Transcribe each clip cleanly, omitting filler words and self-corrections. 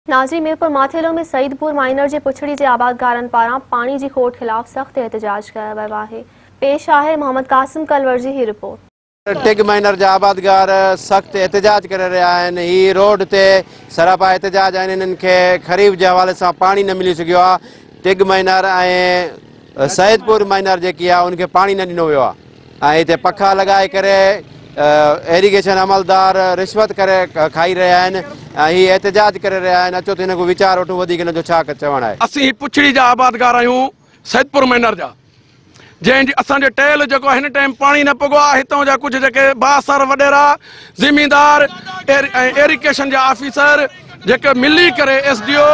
नाज़री मीरपुर माथेलो में सईदपुर माइनर जे पुछड़ी जे आबादगारनि पारां पाणी जी खोट खिलाफ़ सख़्त एहतजाज कयो वियो आहे। पेश आहे मोहम्मद कासिम कलवर जी ही रिपोर्ट। टिग माइनर जा आबादगार सख़्त एहतजाज करे रहिया आहिनि। ही रोड ते सरापा एहतजाज आहिनि। इन्हनि खे खरीफ़ जे हवाले सां पाणी न मिली सघियो आहे। टिग माइनर ऐं सईदपुर माइनर जेकी आहे उनखे पाणी न ॾिनो वियो आहे ऐं हिते पखा लॻाए करे एरीगेशन अमलदार रिश्वत करे खाई रहिया आहिनि ऐं ही एहतजाज करे रहिया आहिनि। अचो त हिन को वीचार वठूं वधीक हिन जो छा चवणु आहे। असीं पुछड़ी जा आबादगार आहियूं सईदपुर माइनर जा, जंहिंजी असांजे टेल जेको हिन टाइम पाणी न पुॻो आहे। हितां जा कुझु जेके बासर वॾेरा ज़मींदार ऐं एरीगेशन जा ऑफिसर जेके मिली करे SDO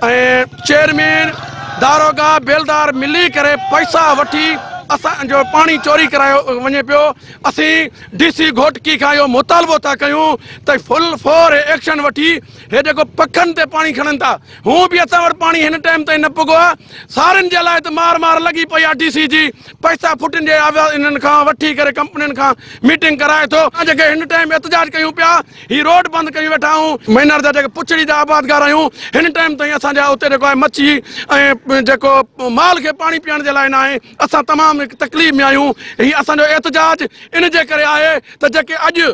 ऐं चेयरमैन दारोगा बेलदार मिली करे पैसा वठी असांजो पाणी चोरी करायो वञे पियो। असीं DC घोटकी खां इहो मुतालबो था कयूं त फुल फोर एक्शन वठी हे जेको पखनि ते पाणी खणनि था हू बि असां वटि पाणी हिन टाइम ताईं न पुॻो आहे। सारनि जे लाइ त मार मार लॻी पई आहे। DC जी पैसा फुटनि जे इन्हनि खां वठी करे कंपनियुनि खां मीटिंग कराए थो। जेके हिन टाइम एहतजाज कयूं पिया, ही रोड बंदि कयूं वेठा आहियूं। माइनर जा जेके पुछड़ी जा आबादगार आहियूं हिन टाइम ताईं असांजा उते जेको आहे मच्छी ऐं जेको माल खे पाणी पीअण जे लाइ न आहे। असां तमामु तकलीफ़ में आहियूं। ही असांजो एहतजाज इन जे करे आहे त जेके अॼु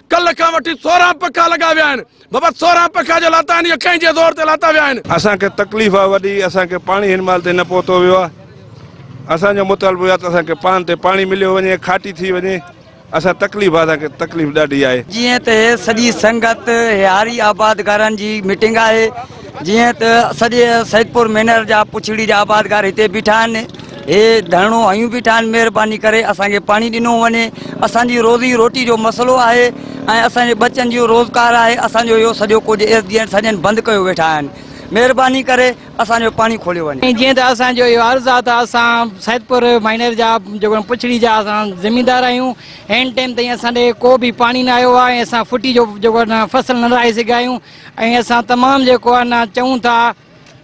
कल्ह खां वठी 16 पखा लॻा विया आहिनि। बाबा 16 पखा जो लाता आहिनि, कंहिंजे ज़ोर ते लाता विया आहिनि। असांखे तकलीफ़ आहे वॾी, असांखे पाणी हिन महिल ते न पहुतो वियो आहे। असांजो मुतालबो आहे त असांखे पान ते पाणी मिलियो वञे, खाटी थी वञे। असां तकलीफ़ आहे, असांखे तकलीफ़ ॾाढी आहे। जीअं त सॼी संगत हारी आबादगारनि जी मीटिंग आहे। जीअं त सॼे सईदपुर माइनर जा पुछड़ी जा आबादगार हिते बीठा आहिनि। हे धरणो हयूं बीठा आहिनि। महिरबानी करे असांखे पाणी ॾिनो वञे। असांजी रोज़ी रोटी जो मसइलो आहे ऐं असांजे बच्चनि जो रोज़गार आहे। असांजो इहो सॼो कुझु SDN सॼनि बंदि कयो वेठा आहिनि। महिरबानी करे असांजो पाणी खोलियो वञे। जीअं त असांजो इहो अर्ज़ु आहे त असां सईदपुर माइनर जा जेको पुछड़ी जा असां ज़मींदार आहियूं। हिन टाइम ताईं असांजे को बि पाणी न आयो आहे ऐं असां फुटी जो जेको न फसल न लाहे सघिया आहियूं ऐं असां तमामु जेको आहे न चऊं था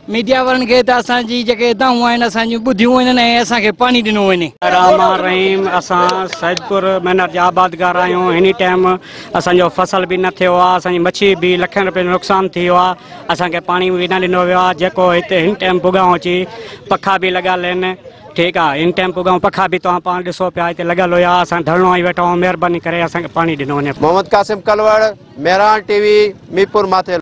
मीडिया वारनि खे त असांजी जेके दाऊं आहिनि असांजूं ॿुधियूं आहिनि ऐं असांखे पाणी ॾिनो वञे। रहमान रहीम, असां सईदपुर माइनर जा आबादगार आहियूं। हिन टाइम असांजो फसल बि न थियो आहे। असांजी मच्छी बि लखनि रुपए जो नुक़सानु थी वियो आहे। असांखे पाणी बि न ॾिनो वियो आहे। जेको हिते हिन टाइम पुॻाऊं अची पखा बि लॻियल आहिनि। ठीकु आहे, हिन टाइम पुॻाऊं पखा बि तव्हां पाण ॾिसो पिया हिते लॻियल हुया। असां धरणो आई वेठा आहियूं। महिरबानी करे असांखे पाणी ॾिनो वञे। मोहम्मद कासिम कलवर, मेहरान TV, मीरपुर माथेलो।